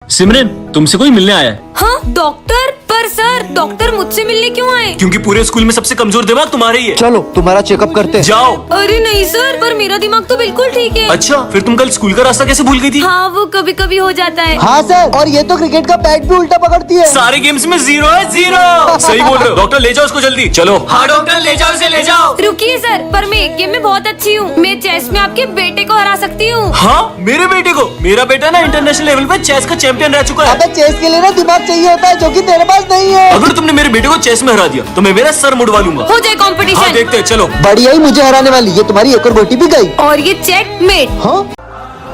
सिमरन, तुमसे कोई मिलने आया है। हाँ डॉक्टर, पर सर डॉक्टर मुझसे मिलने क्यों आए? क्योंकि पूरे स्कूल में सबसे कमजोर दिमाग तुम्हारा ही है। चलो तुम्हारा चेकअप करते हैं। जाओ। अरे नहीं सर, पर मेरा दिमाग तो बिल्कुल ठीक है। अच्छा, फिर तुम कल स्कूल का रास्ता कैसे भूल गई थी? हाँ वो कभी कभी हो जाता है। हाँ सर, और ये तो क्रिकेट का बैट भी उल्टा पकड़ती है। सारे गेम्स में 0 है 0। सही बोल रहे हो। डॉक्टर ले जाओ उसको जल्दी। चलो। हाँ डॉक्टर ले जाओ इसे, ले जाओ। रुकिए सर, पर मैं एक गेम में बहुत अच्छी हूँ। मैं चेस में आपके बेटे को हरा सकती हूँ। हाँ मेरे बेटे को? मेरा बेटा ना इंटरनेशनल लेवल पे चेस का चैंपियन रह चुका है। अबे चेस के लिए ना दिमाग चाहिए होता है, जो कि तेरे पास नहीं है। अगर तुमने मेरे बेटे को चेस में हरा दिया तो मैं मेरा सर मुड़वा लूंगा। हो जाए हाँ कंपटीशन। देखते हैं, चलो। बढ़िया ही मुझे हराने वाली, ये तुम्हारी एक और गोटी भी गई। और ये चेकमेट। हाँ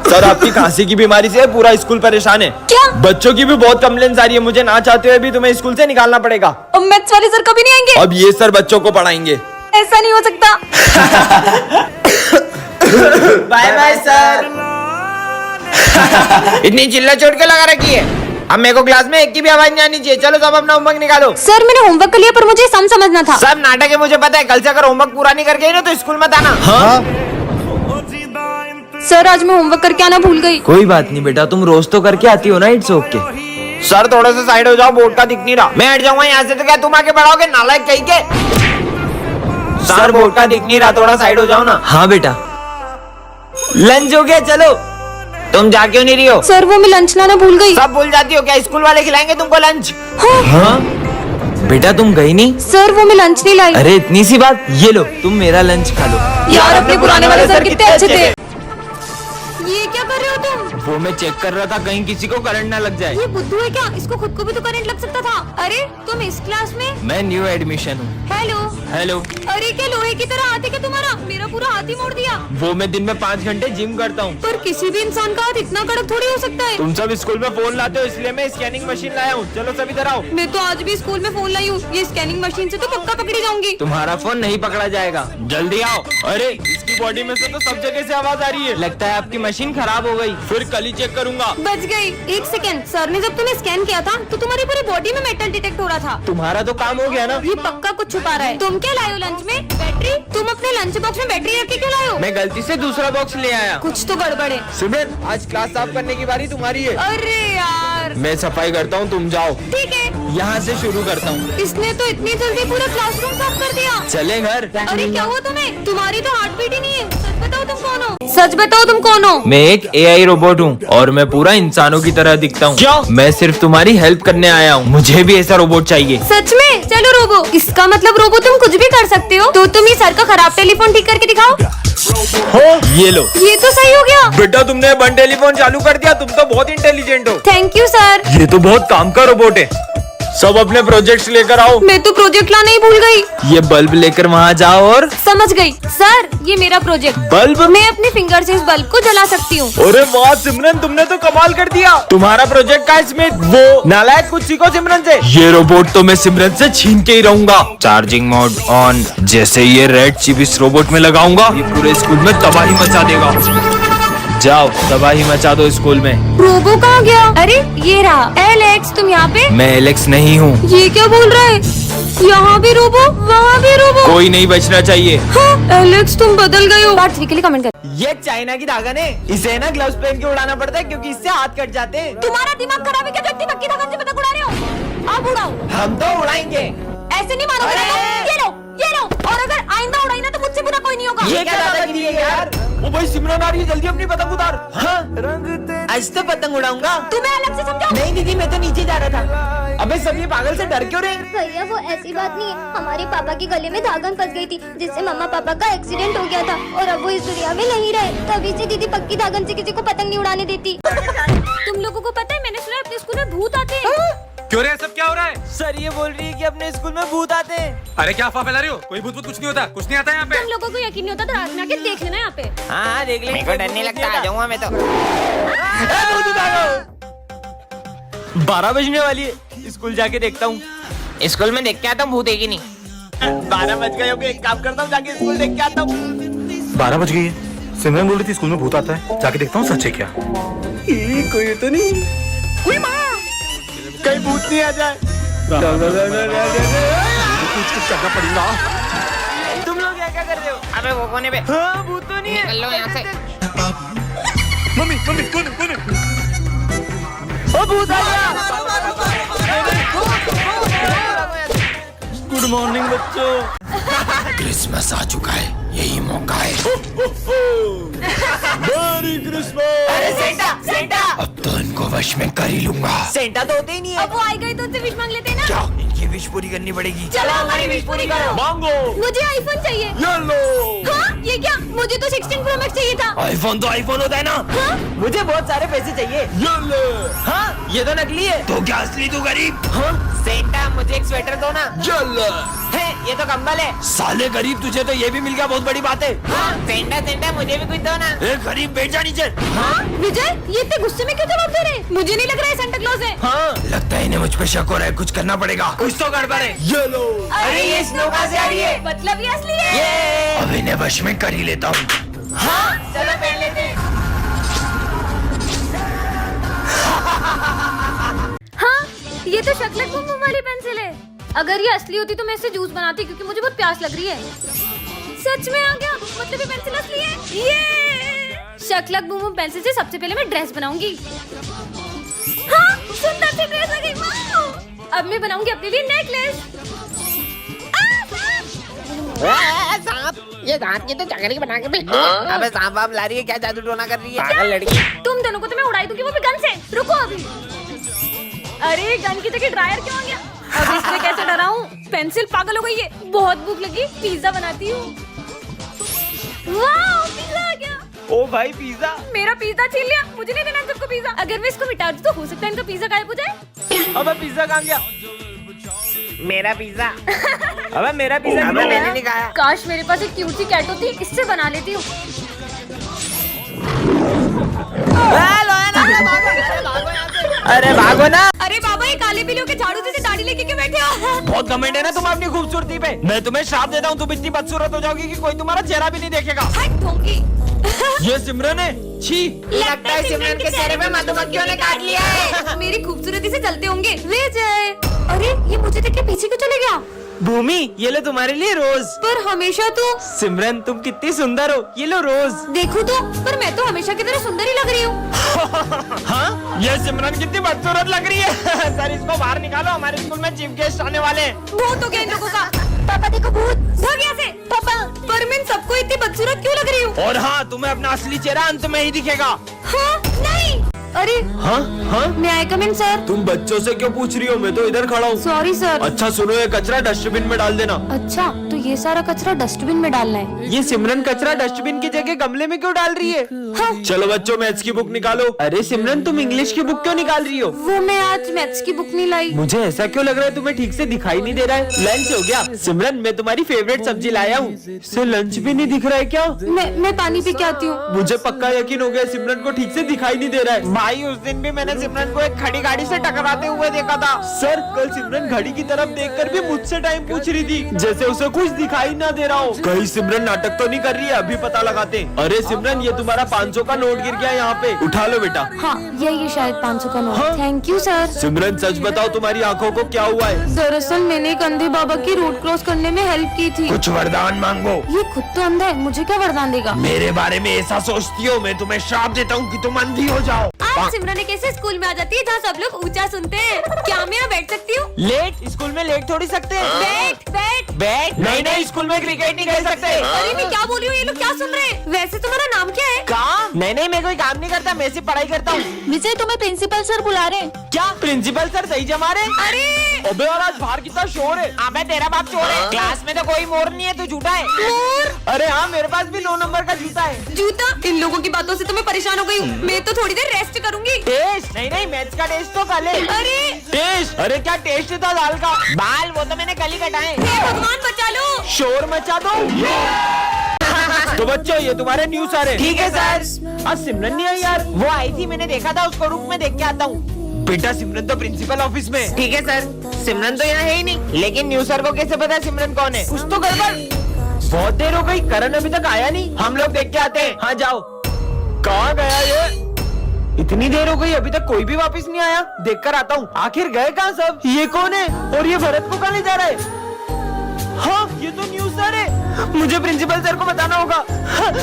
सर आपकी खांसी की बीमारी से पूरा स्कूल परेशान है। क्या? बच्चों की भी बहुत कंप्लेंट्स आ रही है। मुझे ना चाहते हुए भी तुम्हें स्कूल से निकालना पड़ेगा। अब मैथ्स वाले सर कभी नहीं आएंगे? अब ये सर बच्चों को पढ़ाएंगे। ऐसा नहीं हो सकता। Bye bye sir. इतनी चिल्ला चोट के लगा रखी है। अब मेरे को क्लास में एक की भी आवाज नहीं आनी चाहिए। चलो सब अपना होमवर्क निकालो। सर मैंने होमवर्क कर लिया, पर मुझे सम समझना था। सब नाटक है, मुझे पता है। कल से अगर होमवर्क पूरा नहीं करके आई ना तो स्कूल मत आना। हाँ सर आज मैं होमवर्क करके आना भूल गई। कोई बात नहीं बेटा, तुम रोज तो करके आती हो ना। It's okay. सर थोड़ा सा साइड हो जाओ, बोर्ड का दिख नहीं रहा। मैं हट जाऊंगा यहाँ से तो क्या तुम आके पढ़ाओगे? नालायक कहीं के। सर बोर्ड का दिख नहीं रहा, थोड़ा साइड हो जाओ ना। हाँ बेटा। लंच हो गया, चलो। तुम जा क्यों नहीं रही हो? सर वो मैं लंच लाना भूल गई। सब भूल जाती हो क्या? स्कूल वाले खिलाएंगे तुमको लंच। हाँ। हाँ? बेटा तुम गई नहीं? सर वो मैं लंच नहीं लाई। अरे इतनी सी बात। ये लो तुम मेरा लंच खा लो। यार अपने पुराने वाले सर कितने अच्छे थे। ये क्या कर रहे हो तुम? वो मैं चेक कर रहा था कहीं किसी को करंट ना लग जाए। ये बुद्धू है क्या? इसको खुद को भी तो करंट लग सकता था। अरे तुम इस क्लास में? मैं न्यू एडमिशन हूँ। हेलो। हेलो। अरे क्या लोहे की तरह हाथ है क्या तुम्हारा? मेरा पूरा हाथ ही मोड़ दिया। वो मैं दिन में 5 घंटे जिम करता हूँ। पर किसी भी इंसान का हाथ इतना कड़क थोड़ी हो सकता है। तुम सब स्कूल में फोन लाते हो इसलिए मैं स्कैनिंग मशीन लाया हूँ। चलो सब इधर आओ। मैं तो आज भी स्कूल में फोन लाई हूँ। ये स्कैनिंग मशीन से तो पक्का पकड़ी जाऊंगी। तुम्हारा फोन नहीं पकड़ा जाएगा, जल्दी आओ। अरे इसकी बॉडी में से तो सब जगह से आवाज आ रही है। लगता है आपकी मशीन खराब हो गई। फिर कल ही चेक करूंगा। बच गई। एक सेकंड, सर ने जब तुम्हें स्कैन किया था तो तुम्हारी पूरी बॉडी में मेटल डिटेक्ट हो रहा था। तुम्हारा तो काम हो गया ना। ये पक्का कुछ छुपा रहा है। तुम क्या लाए हो लंच में? बैटरी? तुम अपने लंच बॉक्स में बैटरी रख के क्यों लाए हो? मैं गलती से दूसरा बॉक्स ले आया। कुछ तो गड़बड़ है। सिमरन आज क्लास साफ करने की बारी तुम्हारी है। अरे यार। मैं सफाई करता हूँ, तुम जाओ। ठीक है। यहाँ से शुरू करता हूँ। इसने तो इतनी जल्दी पूरा क्लासरूम साफ कर दिया। चले घर। अरे क्या हुआ तुम्हें? तुम्हारी तो हार्ट बीट ही नहीं है। सच बताओ तुम कौन हो? सच बताओ तुम कौन हो? मैं एक AI रोबोट हूँ और मैं पूरा इंसानों की तरह दिखता हूँ। क्या? मैं सिर्फ तुम्हारी हेल्प करने आया हूँ। मुझे भी ऐसा रोबोट चाहिए। सच में? चलो रोबो। इसका मतलब रोबो तुम कुछ भी कर सकते हो। तो तुम ये सर का खराब टेलीफोन ठीक करके दिखाओ। हो ये लो। ये तो सही हो गया। बेटा तुमने वन टेलीफोन चालू कर दिया। तुम तो बहुत इंटेलिजेंट हो। Thank you sir. ये तो बहुत काम का रोबोट है। सब अपने प्रोजेक्ट्स लेकर आओ। मैं तो प्रोजेक्ट लाना ही भूल गई। ये बल्ब लेकर वहाँ जाओ और समझ गई सर, ये मेरा प्रोजेक्ट। बल्ब? मैं अपने फिंगर से इस बल्ब को जला सकती हूँ। अरे वाह सिमरन, तुमने तो कमाल कर दिया। तुम्हारा प्रोजेक्ट का इसमें वो नालायक, कुछ सीखो सिमरन से। ये रोबोट तो मैं सिमरन से छीन के ही रहूंगा। Charging mode on. जैसे ये रेड चिप इस रोबोट में लगाऊंगा ये पूरे स्कूल में तबाही मचा देगा। जाओ तबाही मचा दो स्कूल में। रोबो कहाँ गया? अरे ये रहा। एलेक्स तुम यहाँ पे? मैं एलेक्स नहीं हूँ। ये क्या बोल रहा है? यहाँ भी रोबो, वहाँ भी रोबो। कोई नहीं बचना चाहिए। हाँ, एलेक्स तुम बदल गए हो। पार्ट 3 के लिए कमेंट कर। ये चाइना की धागन है। इसे ना ग्लव्स पहन के उड़ाना पड़ता है क्योंकि इससे हाथ कट जाते हैं। तुम्हारा दिमाग खराब है क्या? जो इतनी पक्की धागन से पतंग उड़ा रहे हो? अब उड़ाओ। हम तो उड़ाएंगे। ऐसे नहीं मारोगे ना तुम। ये लो, ये लो। और अगर आइंदा उड़ाई ना तो मुझसे बुरा कोई नहीं होगा। ये क्या दादागिरी है यार? ओ भाई सिमरन आ रही है, जल्दी अपनी पतंग उतार। हाँ? आज तो पतंग उड़ाऊंगा। तुम्हें अलग से समझाओ। नहीं दीदी, मैं तो नीचे जा रहा था। अबे सब ये पागल से डर क्यों रहे? भैया वो ऐसी बात नहीं है। हमारे पापा के गले में धागन फंस गई थी, जिससे मम्मा पापा का एक्सीडेंट हो गया था और अब वो इस दुनिया में नहीं रहे। तभी से दीदी पक्की धागन से किसी को पतंग नहीं उड़ाने देती। तुम लोगों को पता है, मैंने सुना है अपने स्कूल में भूत आते हैं। क्यों रे, सब क्या हो रहा है? सर ये बोल रही है कि अपने स्कूल में भूत आते हैं। अरे क्या अफवाह फैला रही हो? कोई भूत कुछ नहीं होता, कुछ नहीं आता यहाँ पे। तुम लोगों को यकीन नहीं होता तो रात में आके देख लेना यहाँ पे। हाँ देख ले। मेरे को डर नहीं लगता, आ जाऊंगा मैं तो। 12 बजने वाली है, स्कूल जाके देखता हूँ। स्कूल में देख के आता हूँ भूत है कि नहीं। 12 बज गए होंगे, एक काम करता हूँ जाके स्कूल देख के आता हूँ। 12 बज गई है। सिमरन बोल रही थी स्कूल में भूत आता है, जाके देखता हूँ सच है क्या। कोई तो नहीं। कहीं भूत नहीं आ जाए। कुछ करना पड़ेगा। तुम लोग क्या कर रहे हो? अबे वो कोने पे। हाँ भूत तो नहीं है। निकल लो यहाँ से। मम्मी मम्मी कौन है? ओ भूत आ गया। गुड मॉर्निंग बच्चों। क्रिसमस आ चुका है, यही मौका है। Merry Christmas. अरे सेंटा सेंटा अब तो इनको वश में कर ही लूंगा। सेंटा तो होते ही नहीं है। अब वो आई गई तो उनसे विश मांग लेते हैं ना। क्या इनकी विश पूरी करनी पड़ेगी? चलो हमारी विश पूरी करो। मांगो। मुझे आईफोन चाहिए। येलो। हाँ ये क्या, मुझे तो 16 प्रो मैक्स चाहिए था। आईफोन तो आईफोन होता है ना। हाँ? मुझे बहुत सारे पैसे चाहिए। येलो। हाँ ये तो नकली है। तो क्या असली तू गरीब? हाँ सेंटा मुझे एक स्वेटर दो ना। येलो। है ये तो कंबल है। साले गरीब, तुझे तो ये भी मिल गया, बहुत बड़ी बात है। हाँ सेंटा सेंटा मुझे भी कुछ दो ना। ए गरीब, बैठ जा नीचे। हाँ विजय, ये इतने गुस्से में क्यों जवाब दे रहे? मुझे नहीं लग रहा है सेंटा क्लॉज है। हाँ लगता है इन्हें मुझ पे शक हो रहा है, कुछ करना पड़ेगा। कुछ तो गड़बड़ है। येलो। अरे ये स्नो कहाँ से आ रही है? मतलब ये असली है। ये अब इन्हें वश में कर ही लेता हूँ। हाँ चलो पहन लेते हैं। हाँ ये तो शक्लक बूम बूम वाली पेंसिल है। अगर ये असली होती तो मैं इससे जूस बनाती, क्योंकि मुझे बहुत प्यास लग रही है। सच में आ गया, मतलब ये पेंसिल असली है। ये शक्लक बूम बूम पेंसिल से सबसे पहले मैं ड्रेस बनाऊंगी। हाँ सुंदर सी ड्रेस आ गई। वाह! अब मैं बनाऊंगी अपने लिए नेकलेस। सांप ये सांप की तो चकरी बना के भेज दो। अबे सांप वाप ला रही है क्या, जादू टोना कर रही है पागल लड़की। तुम दोनों को तो मैं उड़ाई दूंगी, वो भी गन से। रुको अभी। अरे गन की जगह ड्रायर क्यों आ गया? अब इसमें कैसे डराऊं? पेंसिल पागल हो गई है। बहुत भूख लगी, पिज्जा बनाती हूँ। वाह पिज्जा आ गया। ओ भाई पिज्जा। मेरा पिज्जा छीन लिया, मुझे नहीं देना सबको पिज्जा। अगर मैं इसको मिटा दूं तो हो सकता है इनका पिज्जा गायब हो जाए। अबे पिज्जा कहाँ गया? मेरा पिज्जा। अबे मेरा पिज्जा अबे मैंने नहीं खाया। काश मेरे पास एक क्यूट सी कैट होती, इससे बना लेती हूँ। अरे भागो ना। अरे बाबा, ये काले बिल्लियों के झाड़ू जैसे दाढ़ी लेके क्यों बैठे हो? बहुत घमंड है ना तुम अपनी खूबसूरती पे। मैं तुम्हें श्राप देता हूँ, तुम इतनी बदसूरत हो जाओगी कि कोई तुम्हारा चेहरा भी नहीं देखेगा। हट ढोंगी। ये सिमरन है। छी। लगता है सिमरन के चेहरे पे मधुमक्खियों ने काट लिया है। मेरी खूबसूरती से चलते होंगे। विजय, अरे ये मुझे देख के पीछे क्यों चले गया? भूमि ये लो तुम्हारे लिए रोज। पर हमेशा तो। सिमरन तुम कितनी सुंदर हो, ये लो रोज। देखो तो, पर मैं तो हमेशा की तरह सुंदर ही लग रही हूँ। हाँ ये सिमरन कितनी बदसूरत लग रही है। सर इसको बाहर निकालो, हमारे स्कूल में चीफ गेस्ट आने वाले हैं। भूत हो गया इन लोगों का। पापा देखो भूत। भाग यहाँ से पापा। पर मैं इन सबको इतनी बदसूरत क्यों लग रही हूँ? और हाँ तुम्हें अपना असली चेहरा अंत में ही दिखेगा। हाँ नहीं। अरे हाँ हाँ मैं आई कम इन सर। तुम बच्चों से क्यों पूछ रही हो, मैं तो इधर खड़ा हूँ। Sorry sir. अच्छा सुनो, ये कचरा डस्टबिन में डाल देना। अच्छा तो ये सारा कचरा डस्टबिन में डालना है। ये सिमरन कचरा डस्टबिन की जगह गमले में क्यों डाल रही है? हाँ। चलो बच्चों मैथ्स की बुक निकालो। अरे सिमरन तुम इंग्लिश की बुक क्यों निकाल रही हो? वो मैं आज मैथ्स की बुक नहीं लाई। मुझे ऐसा क्यों लग रहा है तुम्हें ठीक से दिखाई नहीं दे रहा है? लंच हो गया? सिमरन मैं तुम्हारी फेवरेट सब्जी लाया हूँ। इससे लंच भी नहीं दिख रहा है क्या? मैं पानी पी के आती हूँ। मुझे पक्का यकीन हो गया सिमरन को ठीक से दिखाई नहीं दे रहा है। भाई उस दिन भी मैंने सिमरन को एक खड़ी गाड़ी से टकराते हुए देखा था। सर कल सिमरन घड़ी की तरफ देखकर भी मुझसे टाइम पूछ रही थी, जैसे उसे कुछ दिखाई ना दे रहा हो। कहीं सिमरन नाटक तो नहीं कर रही है? अभी पता लगाते हैं। अरे सिमरन ये तुम्हारा 500 का नोट गिर गया यहाँ पे, उठा लो बेटा। हाँ ये शायद 500 का नोट। हाँ? Thank you sir. सिमरन सच बताओ तुम्हारी आंखों को क्या हुआ है? दरअसल मैंने एक अंधे बाबा की रोड क्रॉस करने में हेल्प की थी। कुछ वरदान मांगो। ये खुद तो अंधा है, मुझे क्या वरदान देगा? मेरे बारे में ऐसा सोचती हो, मैं तुम्हें श्राप देता हूँ कि तुम अंधी हो जाओ। आज सिमरन एक ऐसे स्कूल में आ जाती है जहाँ सब लोग ऊंचा सुनते हैं। क्या मैं यहाँ बैठ सकती हूँ? लेट? स्कूल में लेट थोड़ी सकते हैं। बैठ बैठ। बैठ? नहीं नहीं, स्कूल में क्रिकेट नहीं खेल सकते। अरे मैं क्या बोली हूँ, ये लोग क्या सुन रहे हैं? वैसे तुम्हारा नाम क्या है? काम? नहीं नहीं, मैं कोई काम नहीं करता, मैं सिर्फ पढ़ाई करता हूँ। विजय तुम्हें प्रिंसिपल सर बुला रहे हैं। क्या प्रिंसिपल सर सही जमा रहे? अरे अबे और आज बाहर कितना शोर है। अबे तेरा बाप चोर है। क्लास में तो कोई मोर नहीं है, तू झूठा है। मोर? अरे हाँ मेरे पास भी 9 नंबर का जूता है। जूता? इन लोगों की बातों से तो मैं परेशान हो गई हूँ। मैं तो थोड़ी देर रेस्ट करूंगी। टेस्ट? नहीं नहीं, मैथ्स का टेस्ट तो कल है। अरे टेस्ट? अरे क्या टेस्ट था दाल का? बाल वो तो मैंने कल ही कटाए। हे भगवान बचा लो। शोर मचा दो। तो बच्चों ये तुम्हारे न्यूज आ रहे। ठीक है सर। आज सिमरन नहीं आई यार। वो आई थी, मैंने देखा था उसको, रुक मैं देख के आता हूँ। बेटा सिमरन तो प्रिंसिपल ऑफिस में। ठीक है सर। सिमरन तो यहाँ है ही नहीं, लेकिन न्यू सर को कैसे पता सिमरन कौन है? कुछ तो गड़बड़। बहुत देर हो गई, करण अभी तक आया नहीं। हम लोग देख के आते हैं। हाँ जाओ। कहाँ गया ये? इतनी देर हो गई अभी तक कोई भी वापस नहीं आया। देख कर आता हूँ आखिर गए कहाँ सब। ये कौन है और ये भरत को कहाँ ले जा रहा है? हाँ ये तो न्यूज सर है। मुझे प्रिंसिपल सर को बताना होगा।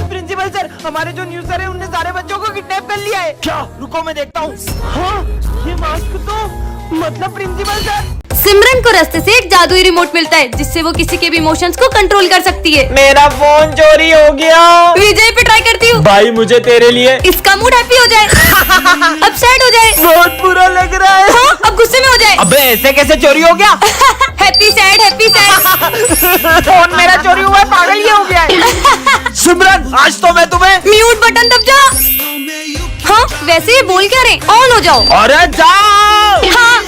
प्रिंसिपल सर, हमारे जो न्यू सर है उनने सारे बच्चों को किडनैप कर लिया है। क्या? रुको मैं देखता हूँ। हाँ, ये मास्क तो मतलब प्रिंसिपल सर। सिमरन को रास्ते से एक जादुई रिमोट मिलता है जिससे वो किसी के भी इमोशंस को कंट्रोल कर सकती है। मेरा फोन चोरी हो गया। विजय पे ट्राई करती हूँ। भाई मुझे तेरे लिए इसका मूड हैप्पी हो जाए, अब सैड हो जाए, बहुत बुरा लग रहा है। हाँ, अब गुस्से में हो जाए। अबे ऐसे कैसे चोरी हो गया? Happy sad, happy sad. Phone मेरा चोरी हुआ है, पागल ये हो गया है। सिमरन, आज तो मैं तुम्हें म्यूट बटन दब जा। हाँ, वैसे ये बोल क्या रहे? ऑन हो जाओ। अरे जाओ। हाँ।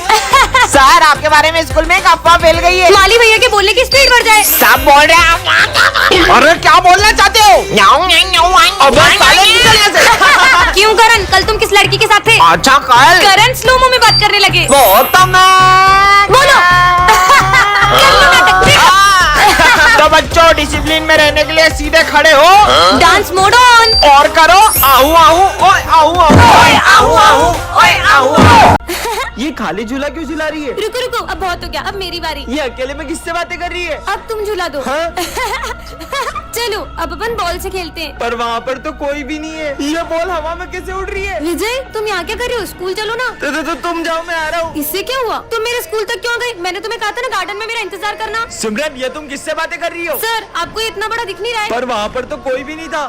सर, आपके बारे में स्कूल में एक अफवाह फैल गई है। माली भैया के बोलने की स्पीड बढ़ जाए। सब बोल रहे हैं। अरे क्या बोलना चाहते हो? अबे साले निकल यहाँ से। क्यों करण, कल तुम किस लड़की के साथ थे? अच्छा कल करण स्लोमो में बात करने लगे। बोलो। कर लो नाटक, देखो। तो बच्चों, डिसिप्लिन में रहने के लिए सीधे खड़े हो। Dance mode on. और करो आहू आहू, ओए आहू आहू, ओए आहू आहू, ओए आहू। ये खाली झूला क्यों झुला रही है? रुको रुको, अब बहुत हो गया, अब मेरी बारी। ये अकेले में किससे बातें कर रही है? अब तुम झूला दो। हाँ? चलो अब अपन बॉल से खेलते हैं। पर वहाँ पर तो कोई भी नहीं है। ये बॉल हवा में कैसे उड़ रही है? विजय, तुम यहाँ क्या कर रहे हो? स्कूल चलो ना। तो तुम जाओ, मैं आ रहा हूँ। इससे क्या हुआ? तुम मेरे स्कूल तक क्यों गए? मैंने तुम्हें कहा था ना गार्डन में मेरा इंतजार करना। सिमरन, ये तुम किससे बातें कर रही हो? सर, आपको ये इतना बड़ा दिख नहीं रहा है? पर वहाँ पर तो कोई भी नहीं था।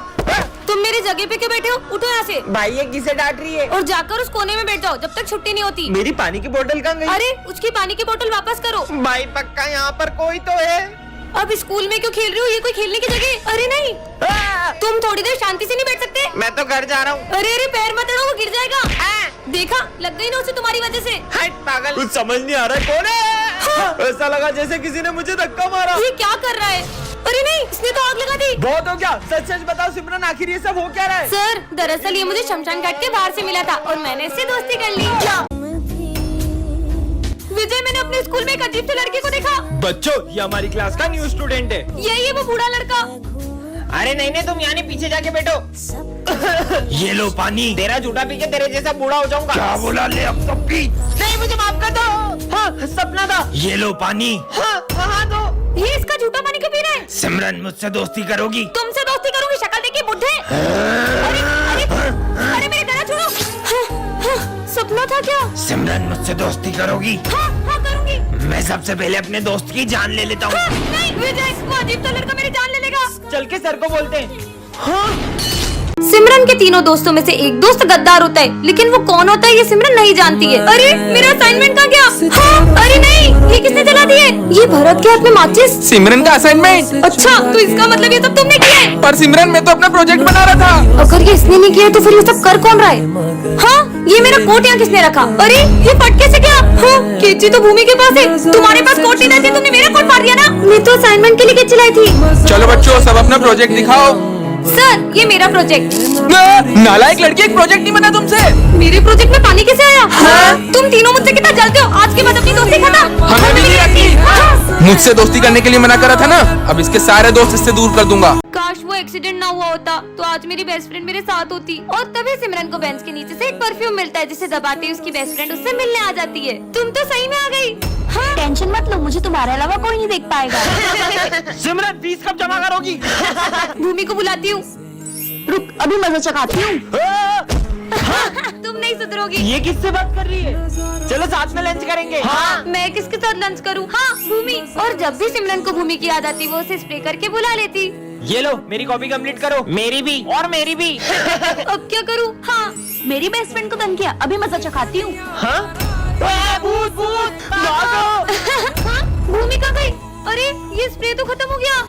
तुम मेरी जगह पे क्यों बैठे हो? उठो यहाँ से भाई ये किसे डांट रही है? और जाकर उस कोने में बैठ जाओ जब तक छुट्टी नहीं होती। मेरी पानी की बोतल कहाँ गई? अरे, उसकी पानी की बोतल वापस करो। भाई पक्का यहाँ पर कोई तो है। अब स्कूल में क्यों खेल रहे हो? ये कोई खेलने की जगह? अरे नहीं, तुम थोड़ी देर शांति से नहीं बैठ सकते? मैं तो घर जा रहा हूँ। अरे अरे, पैर मत अड़ो, वो गिर जाएगा। देखा, लग गई ना उसे तुम्हारी वजह से। हट पागल, कुछ समझ नहीं आ रहा है कौन है? ऐसा लगा जैसे किसी ने मुझे धक्का मारा। ये क्या कर रहा है? अरे नहीं, इसने तो आग लगा दी। बहुत हो गया, सच सच बताओ सिमरन, आखिर ये सब हो क्या रहा है? सर, दरअसल ये मुझे शमशान घाट के बाहर से मिला था और मैंने इससे दोस्ती कर ली। क्या? विजय, मैंने अपने स्कूल में एक अजीब से लड़के को देखा। बच्चों, ये हमारी क्लास का न्यू स्टूडेंट है। यही है वो बूढ़ा लड़का। अरे नहीं नहीं, तुम यहाँ नहीं, पीछे जाके बैठो। ये लो पानी। तेरा झूठा पी के तेरे जैसा बूढ़ा हो जाऊंगा। क्या बोला? ले अब सब पी। नहीं, मुझे माफ कर दो। हाँ, सपना था। ये लो पानी। हाँ दो। ये इसका झूठा पानी क्यों पी रहा है? सिमरन, मुझसे दोस्ती करोगी? तुमसे दोस्ती करूंगी? शक्ल देखिए, बुड्ढे। अरे अरे अरे, मेरे गला छोड़ो। सपना था क्या? सिमरन, मुझसे दोस्ती करोगी? हाँ हाँ, करूंगी। मैं सबसे पहले अपने दोस्त की जान ले लेता हूँ। नहीं विजय, वो अजीब सा लड़का मेरी जान ले लेगा। चल के सर को बोलते हैं। सिमरन के तीनों दोस्तों में से एक दोस्त गद्दार होता है, लेकिन वो कौन होता है ये सिमरन नहीं जानती है। अरे, मेरा असाइनमेंट कहाँ गया? हाँ, अरे नहीं, ये किसने जला दिए? ये भरत के हाथ में माचिस। सिमरन का असाइनमेंट। अच्छा, तो इसका मतलब ये सब तुमने किया है? पर सिमरन, मैं तो अपना प्रोजेक्ट बना रहा था। अगर ये इसने नहीं किया तो फिर ये सब कर कौन रहा है? हाँ, ये मेरा कोट यहाँ किसने रखा? अरे, ये फट कैसे गया? हाँ, केची तो भूमि के पास है। तुम्हारे पास कोट नहीं रहती, तुमने मेरा कोट फाड़ दिया ना। मैं तो असाइनमेंट के लिए केची लाई थी। चलो बच्चों, सब अपना प्रोजेक्ट दिखाओ। सर, ये मेरा प्रोजेक्ट। नालायक लड़की, एक प्रोजेक्ट नहीं बना तुमसे। मेरे प्रोजेक्ट में पानी कैसे आया? तुम तीनों मुझसे कितना जलते हो। आज के बाद अपनी दोस्ती खत्म। हमें भी नहीं रखी। मुझसे दोस्ती करने के लिए मना करा था ना, अब इसके सारे दोस्त इससे दूर कर दूंगा। काश वो एक्सीडेंट ना हुआ होता तो आज मेरी बेस्ट फ्रेंड मेरे साथ होती। और तभी सिमरन को बेंच के नीचे से एक परफ्यूम मिलता है जिसे दबाते ही उसकी बेस्ट फ्रेंड उससे मिलने आ जाती है। तुम तो सही में आ गई। हाँ, टेंशन मत लो, मुझे तुम्हारे अलावा कोई नहीं देख पाएगा। सिमरन, फीस कब जमा करोगी? भूमि को बुलाती हूँ। रुक, अभी मजा चखाती हूँ। तुम नहीं सुधरोगी। ये किससे बात कर रही है? चलो साथ में लंच करेंगे। हाँ, मैं किसके साथ लंच करूँ? हाँ, भूमि। और जब भी सिमरन को भूमि की याद आती वो उसे स्प्रे करके बुला लेती। ये लो, मेरी कॉपी कंप्लीट करो। मेरी भी, और मेरी भी। अब क्या करूँ? हाँ, मेरी बेस्ट फ्रेंड को तंग किया, अभी मजा चखाती हूँ। हाँ? भूत भूत, भागो। भूमि कहाँ गई? अरे, ये स्प्रे तो खत्म हो गया।